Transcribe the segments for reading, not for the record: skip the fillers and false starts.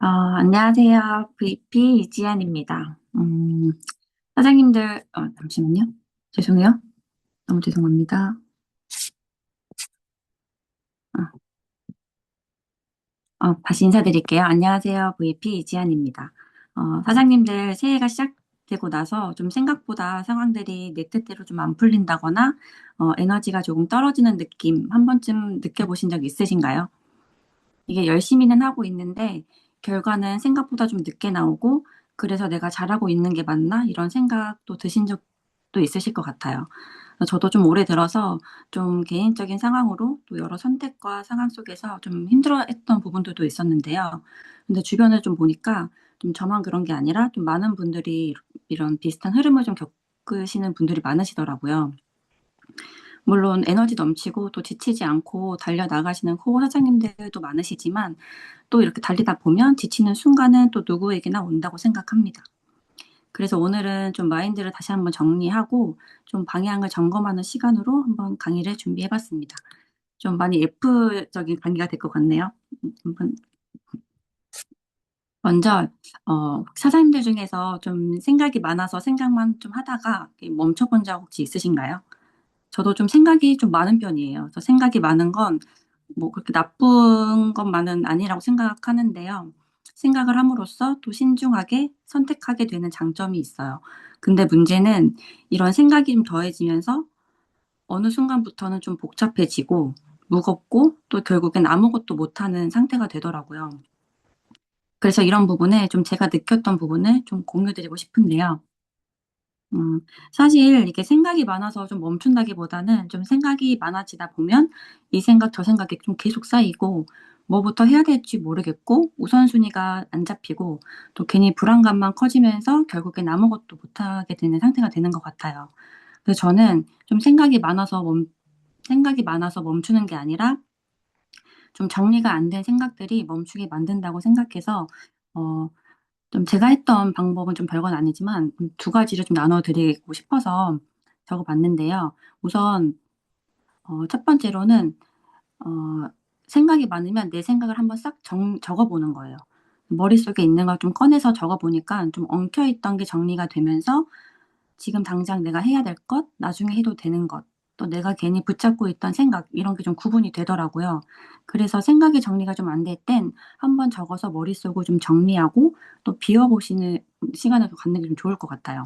안녕하세요. VP 이지안입니다. 사장님들, 잠시만요. 죄송해요. 너무 죄송합니다. 다시 인사드릴게요. 안녕하세요. VP 이지안입니다. 사장님들 새해가 시작되고 나서 좀 생각보다 상황들이 내 뜻대로 좀 안 풀린다거나, 에너지가 조금 떨어지는 느낌 한 번쯤 느껴보신 적 있으신가요? 이게 열심히는 하고 있는데 결과는 생각보다 좀 늦게 나오고 그래서 '내가 잘하고 있는 게 맞나?' 이런 생각도 드신 적도 있으실 것 같아요. 저도 좀 올해 들어서 좀 개인적인 상황으로 또 여러 선택과 상황 속에서 좀 힘들어했던 부분들도 있었는데요. 근데 주변을 좀 보니까 좀 저만 그런 게 아니라 좀 많은 분들이 이런 비슷한 흐름을 좀 겪으시는 분들이 많으시더라고요. 물론 에너지 넘치고 또 지치지 않고 달려나가시는 코어 사장님들도 많으시지만 또 이렇게 달리다 보면 지치는 순간은 또 누구에게나 온다고 생각합니다. 그래서 오늘은 좀 마인드를 다시 한번 정리하고 좀 방향을 점검하는 시간으로 한번 강의를 준비해 봤습니다. 좀 많이 F적인 강의가 될 것 같네요. 한번 먼저 사장님들 중에서 좀 생각이 많아서 생각만 좀 하다가 멈춰 본 적 혹시 있으신가요? 저도 좀 생각이 좀 많은 편이에요. 그래서 생각이 많은 건 뭐 그렇게 나쁜 것만은 아니라고 생각하는데요. 생각을 함으로써 또 신중하게 선택하게 되는 장점이 있어요. 근데 문제는 이런 생각이 좀 더해지면서 어느 순간부터는 좀 복잡해지고 무겁고 또 결국엔 아무것도 못하는 상태가 되더라고요. 그래서 이런 부분에 좀 제가 느꼈던 부분을 좀 공유 드리고 싶은데요. 음 사실 이게 생각이 많아서 좀 멈춘다기보다는 좀 생각이 많아지다 보면 이 생각 저 생각이 좀 계속 쌓이고 뭐부터 해야 될지 모르겠고 우선순위가 안 잡히고 또 괜히 불안감만 커지면서 결국엔 아무것도 못하게 되는 상태가 되는 것 같아요. 그래서 저는 좀 생각이 많아서 멈추는 게 아니라 좀 정리가 안 된 생각들이 멈추게 만든다고 생각해서 어 좀 제가 했던 방법은 좀 별건 아니지만 두 가지를 좀 나눠 드리고 싶어서 적어 봤는데요. 우선 첫 번째로는 어 생각이 많으면 내 생각을 한번 싹 정 적어 보는 거예요. 머릿속에 있는 걸 좀 꺼내서 적어 보니까 좀 엉켜 있던 게 정리가 되면서 지금 당장 내가 해야 될 것, 나중에 해도 되는 것, 또 내가 괜히 붙잡고 있던 생각 이런 게 좀 구분이 되더라고요. 그래서 생각이 정리가 좀 안 될 땐 한번 적어서 머릿속을 좀 정리하고 또 비워 보시는 시간을 좀 갖는 게 좀 좋을 것 같아요.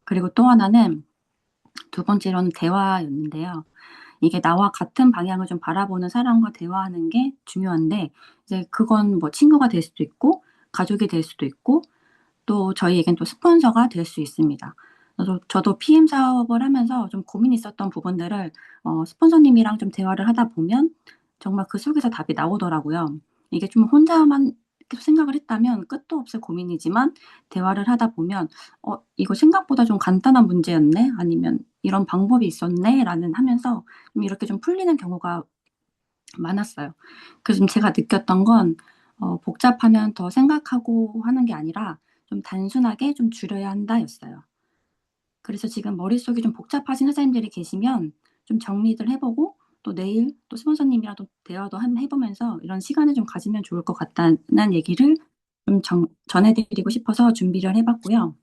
그리고 또 하나는 두 번째로는 대화였는데요. 이게 나와 같은 방향을 좀 바라보는 사람과 대화하는 게 중요한데 이제 그건 뭐 친구가 될 수도 있고 가족이 될 수도 있고 또 저희에겐 또 스폰서가 될 수 있습니다. 저도 PM 사업을 하면서 좀 고민이 있었던 부분들을 스폰서님이랑 좀 대화를 하다 보면 정말 그 속에서 답이 나오더라고요. 이게 좀 혼자만 계속 생각을 했다면 끝도 없을 고민이지만 대화를 하다 보면 '이거 생각보다 좀 간단한 문제였네.' 아니면 '이런 방법이 있었네.'라는 하면서 좀 이렇게 좀 풀리는 경우가 많았어요. 그래서 좀 제가 느꼈던 건 복잡하면 더 생각하고 하는 게 아니라 좀 단순하게 좀 줄여야 한다였어요. 그래서 지금 머릿속이 좀 복잡하신 회사님들이 계시면 좀 정리들 해 보고 또 내일 또 스폰서님이랑 또 대화도 해 보면서 이런 시간을 좀 가지면 좋을 것 같다는 얘기를 좀 전해 드리고 싶어서 준비를 해 봤고요.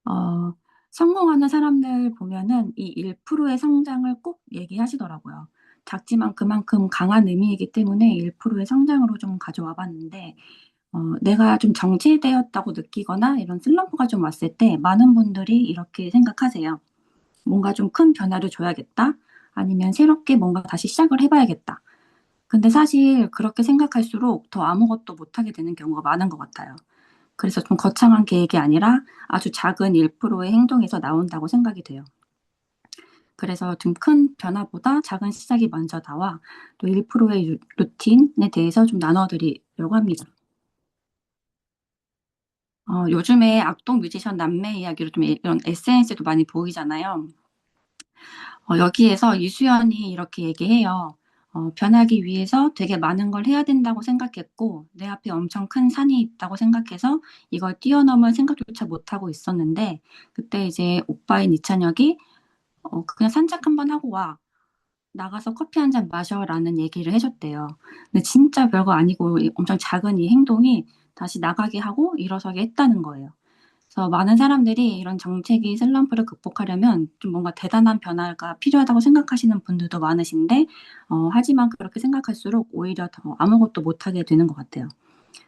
어 성공하는 사람들 보면은 이 1%의 성장을 꼭 얘기하시더라고요. 작지만 그만큼 강한 의미이기 때문에 1%의 성장으로 좀 가져와 봤는데 내가 좀 정체되었다고 느끼거나 이런 슬럼프가 좀 왔을 때 많은 분들이 이렇게 생각하세요. '뭔가 좀 큰 변화를 줘야겠다.' 아니면 '새롭게 뭔가 다시 시작을 해 봐야겠다.' 근데 사실 그렇게 생각할수록 더 아무것도 못하게 되는 경우가 많은 것 같아요. 그래서 좀 거창한 계획이 아니라 아주 작은 1%의 행동에서 나온다고 생각이 돼요. 그래서 좀 큰 변화보다 작은 시작이 먼저 나와 또 1%의 루틴에 대해서 좀 나눠 드리려고 합니다. 요즘에 악동 뮤지션 남매 이야기로 좀 이런 SNS에도 많이 보이잖아요. 여기에서 이수연이 이렇게 얘기해요. "변하기 위해서 되게 많은 걸 해야 된다고 생각했고 내 앞에 엄청 큰 산이 있다고 생각해서 이걸 뛰어넘을 생각조차 못 하고 있었는데 그때 이제 오빠인 이찬혁이 "그냥 산책 한번 하고 와." 나가서 커피 한 잔 마셔라는 얘기를 해줬대요. 근데 진짜 별거 아니고 엄청 작은 이 행동이 다시 나가게 하고 일어서게 했다는 거예요. 그래서 많은 사람들이 이런 정체기 슬럼프를 극복하려면 좀 뭔가 대단한 변화가 필요하다고 생각하시는 분들도 많으신데, 하지만 그렇게 생각할수록 오히려 더 아무것도 못하게 되는 것 같아요.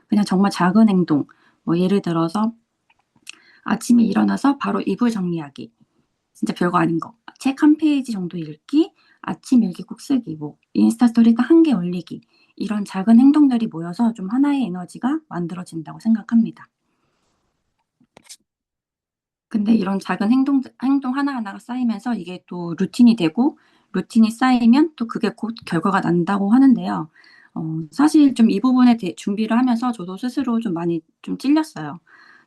그냥 정말 작은 행동, 뭐 예를 들어서 아침에 일어나서 바로 이불 정리하기. 진짜 별거 아닌 거. 책 한 페이지 정도 읽기, 아침 일기 꼭 쓰기, 뭐 인스타 스토리 딱 한 개 올리기. 이런 작은 행동들이 모여서 좀 하나의 에너지가 만들어진다고 생각합니다. 근데 이런 작은 행동 하나하나가 쌓이면서 이게 또 루틴이 되고, 루틴이 쌓이면 또 그게 곧 결과가 난다고 하는데요. 사실 좀 이 부분에 대해 준비를 하면서 저도 스스로 좀 많이 좀 찔렸어요.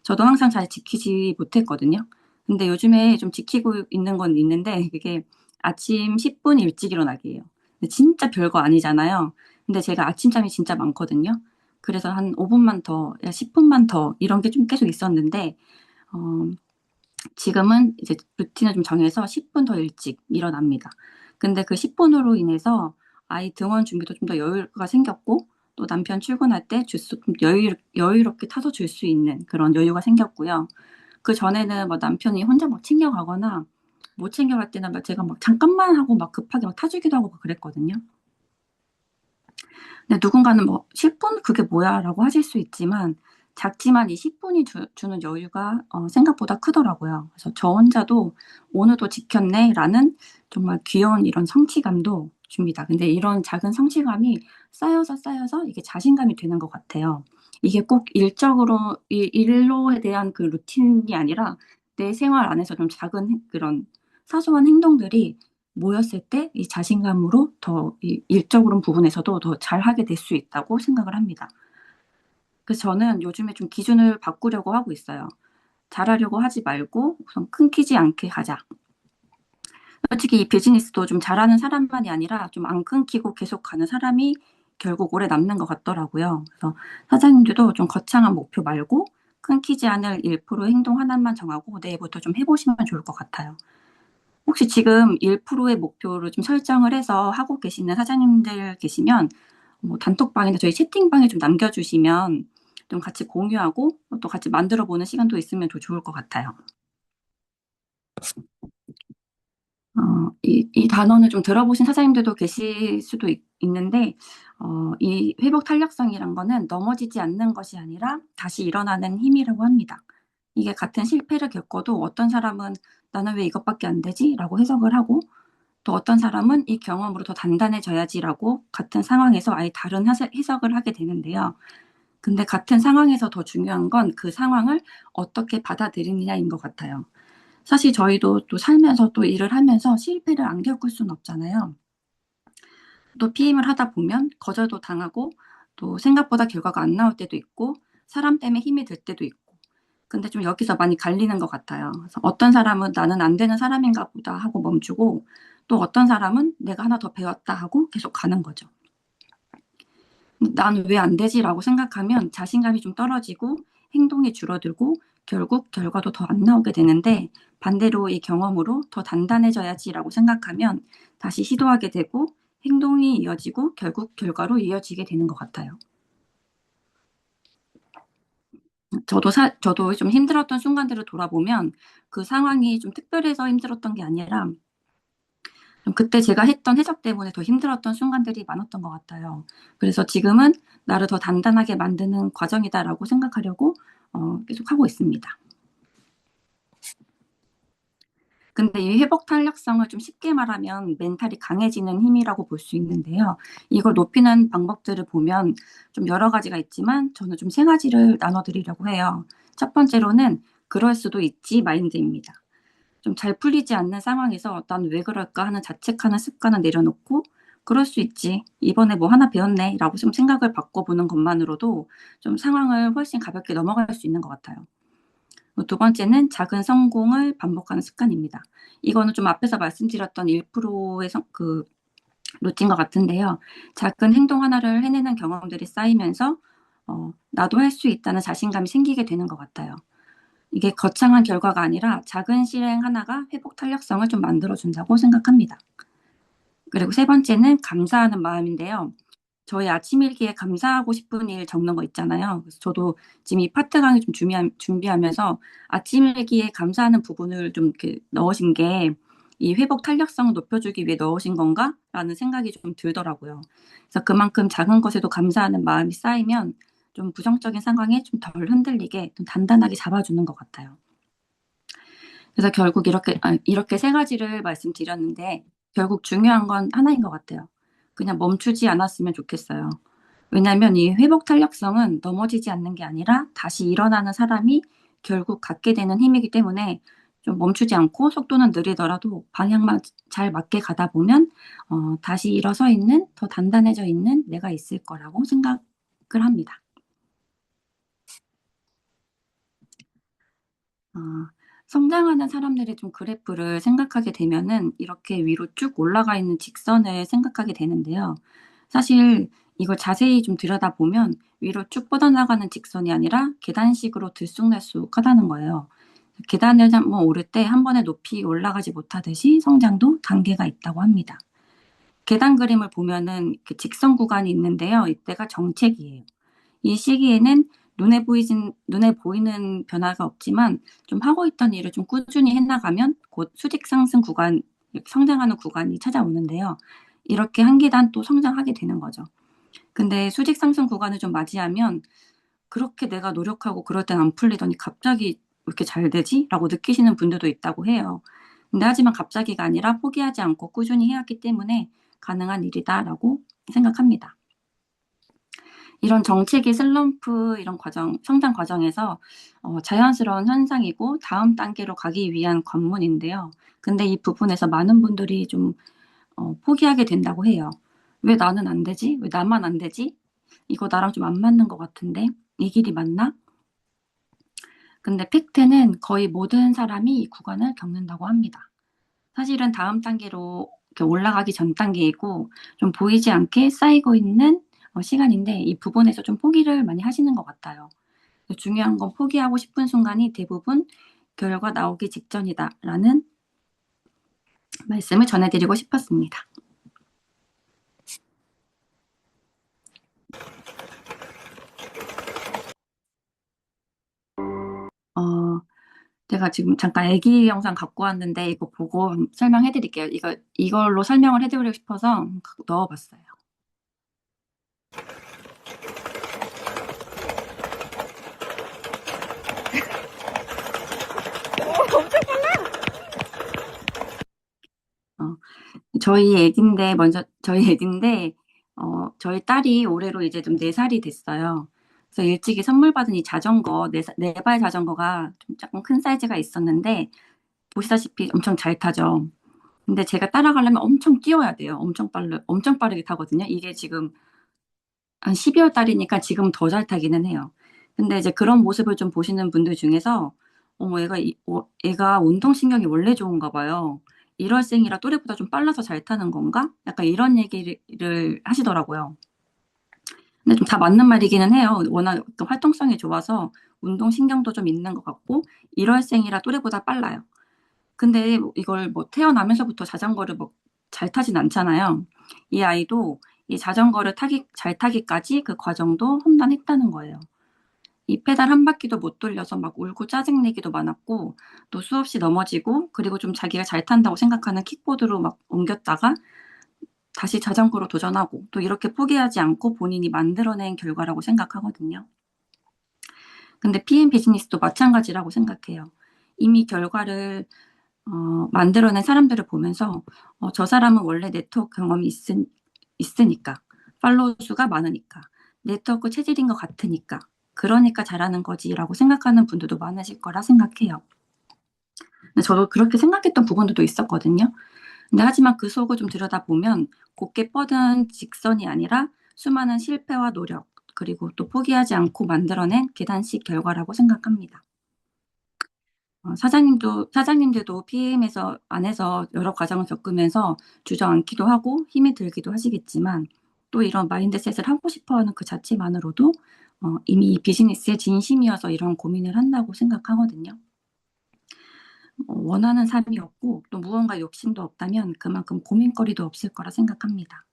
저도 항상 잘 지키지 못했거든요. 근데 요즘에 좀 지키고 있는 건 있는데, 그게 아침 10분 일찍 일어나기예요. 근데 진짜 별거 아니잖아요. 근데 제가 아침잠이 진짜 많거든요. 그래서 한 5분만 더, 야, 10분만 더, 이런 게 좀 계속 있었는데, 어, 지금은 이제 루틴을 좀 정해서 10분 더 일찍 일어납니다. 근데 그 10분으로 인해서 아이 등원 준비도 좀 더 여유가 생겼고, 또 남편 출근할 때 주스 좀 여유롭게 타서 줄 수 있는 그런 여유가 생겼고요. 그 전에는 뭐 남편이 혼자 막 챙겨가거나 못 챙겨갈 때는 막 제가 막 잠깐만 하고 막 급하게 막 타주기도 하고 그랬거든요. 근데 누군가는 뭐 10분 그게 뭐야라고 하실 수 있지만 작지만 이 10분이 주는 여유가 생각보다 크더라고요. 그래서 저 혼자도 오늘도 지켰네라는 정말 귀여운 이런 성취감도 줍니다. 근데 이런 작은 성취감이 쌓여서 이게 자신감이 되는 것 같아요. 이게 꼭 일적으로 일로에 대한 그 루틴이 아니라 내 생활 안에서 좀 작은 그런 사소한 행동들이 모였을 때 이 자신감으로 더 이 일적으로 부분에서도 더 잘하게 될 수 있다고 생각을 합니다. 그래서 저는 요즘에 좀 기준을 바꾸려고 하고 있어요. 잘하려고 하지 말고 우선 끊기지 않게 하자. 솔직히 이 비즈니스도 좀 잘하는 사람만이 아니라 좀 안 끊기고 계속 가는 사람이 결국 오래 남는 것 같더라고요. 그래서 사장님들도 좀 거창한 목표 말고 끊기지 않을 1% 행동 하나만 정하고 내일부터 좀 해보시면 좋을 것 같아요. 혹시 지금 1%의 목표를 좀 설정을 해서 하고 계시는 사장님들 계시면 뭐 단톡방이나 저희 채팅방에 좀 남겨주시면 좀 같이 공유하고 또 같이 만들어 보는 시간도 있으면 더 좋을 것 같아요. 이 단어는 좀 들어보신 사장님들도 계실 수도 있는데, 이 회복 탄력성이란 거는 넘어지지 않는 것이 아니라 다시 일어나는 힘이라고 합니다. 이게 같은 실패를 겪어도 어떤 사람은 나는 왜 이것밖에 안 되지? 라고 해석을 하고 또 어떤 사람은 이 경험으로 더 단단해져야지라고 같은 상황에서 아예 다른 해석을 하게 되는데요. 근데 같은 상황에서 더 중요한 건 그 상황을 어떻게 받아들이느냐인 것 같아요. 사실 저희도 또 살면서 또 일을 하면서 실패를 안 겪을 수는 없잖아요. 또 피임을 하다 보면 거절도 당하고 또 생각보다 결과가 안 나올 때도 있고 사람 때문에 힘이 들 때도 있고 근데 좀 여기서 많이 갈리는 것 같아요. 그래서 어떤 사람은 나는 안 되는 사람인가 보다 하고 멈추고 또 어떤 사람은 내가 하나 더 배웠다 하고 계속 가는 거죠. 나는 왜 안 되지라고 생각하면 자신감이 좀 떨어지고 행동이 줄어들고 결국 결과도 더 안 나오게 되는데 반대로 이 경험으로 더 단단해져야지라고 생각하면 다시 시도하게 되고 행동이 이어지고 결국 결과로 이어지게 되는 것 같아요. 저도 좀 힘들었던 순간들을 돌아보면 그 상황이 좀 특별해서 힘들었던 게 아니라 좀 그때 제가 했던 해석 때문에 더 힘들었던 순간들이 많았던 것 같아요. 그래서 지금은 나를 더 단단하게 만드는 과정이다라고 생각하려고 계속 하고 있습니다. 근데 이 회복 탄력성을 좀 쉽게 말하면 멘탈이 강해지는 힘이라고 볼 수 있는데요. 이걸 높이는 방법들을 보면 좀 여러 가지가 있지만 저는 좀 세 가지를 나눠드리려고 해요. 첫 번째로는 그럴 수도 있지 마인드입니다. 좀 잘 풀리지 않는 상황에서 '난 왜 그럴까?' 하는 자책하는 습관을 내려놓고 '그럴 수 있지. 이번에 뭐 하나 배웠네.'라고 좀 생각을 바꿔보는 것만으로도 좀 상황을 훨씬 가볍게 넘어갈 수 있는 것 같아요. 두 번째는 작은 성공을 반복하는 습관입니다. 이거는 좀 앞에서 말씀드렸던 1%의 루틴과 같은데요. 작은 행동 하나를 해내는 경험들이 쌓이면서 '나도 할 수 있다.'는 자신감이 생기게 되는 것 같아요. 이게 거창한 결과가 아니라 작은 실행 하나가 회복 탄력성을 좀 만들어 준다고 생각합니다. 그리고 세 번째는 감사하는 마음인데요. 저희 아침 일기에 감사하고 싶은 일 적는 거 있잖아요. 그래서 저도 지금 이 파트 강의 좀 준비하면서 아침 일기에 감사하는 부분을 좀 이렇게 넣으신 게 이 회복 탄력성을 높여주기 위해 넣으신 건가? 라는 생각이 좀 들더라고요. 그래서 그만큼 작은 것에도 감사하는 마음이 쌓이면 좀 부정적인 상황에 좀 덜 흔들리게 좀 단단하게 잡아주는 것 같아요. 그래서 결국 이렇게 세 가지를 말씀드렸는데 결국 중요한 건 하나인 것 같아요. 그냥 멈추지 않았으면 좋겠어요. 왜냐하면 이 회복 탄력성은 넘어지지 않는 게 아니라 다시 일어나는 사람이 결국 갖게 되는 힘이기 때문에 좀 멈추지 않고 속도는 느리더라도 방향만 잘 맞게 가다 보면 다시 일어서 있는 더 단단해져 있는 내가 있을 거라고 생각을 합니다. 아, 성장하는 사람들의 좀 그래프를 생각하게 되면은 이렇게 위로 쭉 올라가 있는 직선을 생각하게 되는데요. 사실 이걸 자세히 좀 들여다보면 위로 쭉 뻗어나가는 직선이 아니라 계단식으로 들쑥날쑥 하다는 거예요. 계단을 한번 오를 때 한 번에 높이 올라가지 못하듯이 성장도 단계가 있다고 합니다. 계단 그림을 보면은 이렇게 직선 구간이 있는데요. 이때가 정체기예요. 이 시기에는 눈에 보이는 변화가 없지만 좀 하고 있던 일을 좀 꾸준히 해나가면 곧 수직 상승 구간, 성장하는 구간이 찾아오는데요. 이렇게 한 계단 또 성장하게 되는 거죠. 근데 수직 상승 구간을 좀 맞이하면 그렇게 내가 노력하고 그럴 땐 안 풀리더니 갑자기 왜 이렇게 잘 되지? 라고 느끼시는 분들도 있다고 해요. 근데 하지만 갑자기가 아니라 포기하지 않고 꾸준히 해왔기 때문에 가능한 일이다라고 생각합니다. 이런 정체기 슬럼프 이런 과정, 성장 과정에서 자연스러운 현상이고 다음 단계로 가기 위한 관문인데요. 근데 이 부분에서 많은 분들이 좀 포기하게 된다고 해요. 왜 나는 안 되지? 왜 나만 안 되지? 이거 나랑 좀 안 맞는 것 같은데? 이 길이 맞나? 근데 팩트는 거의 모든 사람이 이 구간을 겪는다고 합니다. 사실은 다음 단계로 이렇게 올라가기 전 단계이고 좀 보이지 않게 쌓이고 있는 시간인데 이 부분에서 좀 포기를 많이 하시는 것 같아요. 중요한 건 포기하고 싶은 순간이 대부분 결과 나오기 직전이다라는 말씀을 전해드리고 싶었습니다. 어, 제가 지금 잠깐 애기 영상 갖고 왔는데 이거 보고 설명해 드릴게요. 이걸로 설명을 해드리고 싶어서 넣어봤어요. 어, 저희 애기인데, 저희 딸이 올해로 이제 좀 4살이 됐어요. 그래서 일찍이 선물 받은 이 자전거, 네 발 자전거가 좀 조금 큰 사이즈가 있었는데, 보시다시피 엄청 잘 타죠. 근데 제가 따라가려면 엄청 뛰어야 돼요. 엄청 빠르게 타거든요. 이게 지금 한 12월 달이니까 지금 더 잘 타기는 해요. 근데 이제 그런 모습을 좀 보시는 분들 중에서 어머 애가 운동신경이 원래 좋은가 봐요. 1월생이라 또래보다 좀 빨라서 잘 타는 건가? 약간 이런 얘기를 하시더라고요. 근데 좀 다 맞는 말이기는 해요. 워낙 그 활동성이 좋아서 운동신경도 좀 있는 것 같고 1월생이라 또래보다 빨라요. 근데 이걸 뭐 태어나면서부터 자전거를 뭐 잘 타진 않잖아요. 이 아이도 이 자전거를 잘 타기까지 그 과정도 험난했다는 거예요. 이 페달 한 바퀴도 못 돌려서 막 울고 짜증내기도 많았고, 또 수없이 넘어지고, 그리고 좀 자기가 잘 탄다고 생각하는 킥보드로 막 옮겼다가 다시 자전거로 도전하고, 또 이렇게 포기하지 않고 본인이 만들어낸 결과라고 생각하거든요. 근데 PM 비즈니스도 마찬가지라고 생각해요. 이미 결과를 만들어낸 사람들을 보면서 저 사람은 원래 네트워크 경험이 있으니까 팔로워 수가 많으니까 네트워크 체질인 것 같으니까 그러니까 잘하는 거지라고 생각하는 분들도 많으실 거라 생각해요. 근데 저도 그렇게 생각했던 부분들도 있었거든요. 근데 하지만 그 속을 좀 들여다보면 곱게 뻗은 직선이 아니라 수많은 실패와 노력 그리고 또 포기하지 않고 만들어낸 계단식 결과라고 생각합니다. 사장님들도 PM에서 안에서 여러 과정을 겪으면서 주저앉기도 하고 힘이 들기도 하시겠지만 또 이런 마인드셋을 하고 싶어 하는 그 자체만으로도 이미 이 비즈니스의 진심이어서 이런 고민을 한다고 생각하거든요. 원하는 삶이었고 또 무언가 욕심도 없다면 그만큼 고민거리도 없을 거라 생각합니다.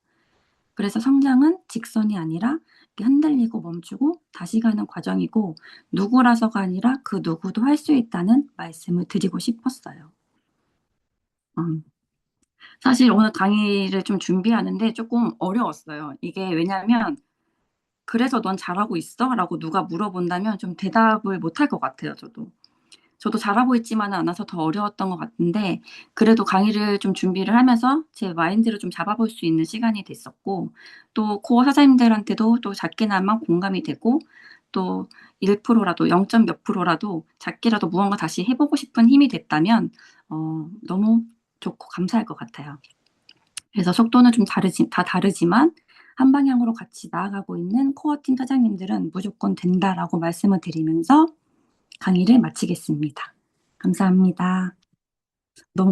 그래서 성장은 직선이 아니라 이렇게 흔들리고 멈추고 다시 가는 과정이고 누구라서가 아니라 그 누구도 할 수 있다는 말씀을 드리고 싶었어요. 음. 사실 오늘 강의를 좀 준비하는데 조금 어려웠어요. 이게 왜냐면 "그래서 넌 잘하고 있어?" 라고 누가 물어본다면 좀 대답을 못할 것 같아요 저도. 저도 잘하고 있지만은 않아서 더 어려웠던 것 같은데 그래도 강의를 좀 준비를 하면서 제 마인드를 좀 잡아볼 수 있는 시간이 됐었고 또 코어 사장님들한테도 또 작게나마 공감이 되고 또 1% 라도 0. 몇 프로라도 작게라도 무언가 다시 해 보고 싶은 힘이 됐다면 너무 좋고 감사할 것 같아요. 그래서 속도는 좀 다르지만 한 방향으로 같이 나아가고 있는 코어팀 사장님들은 "무조건 된다."라고 말씀을 드리면서 강의를 마치겠습니다. 감사합니다. 너무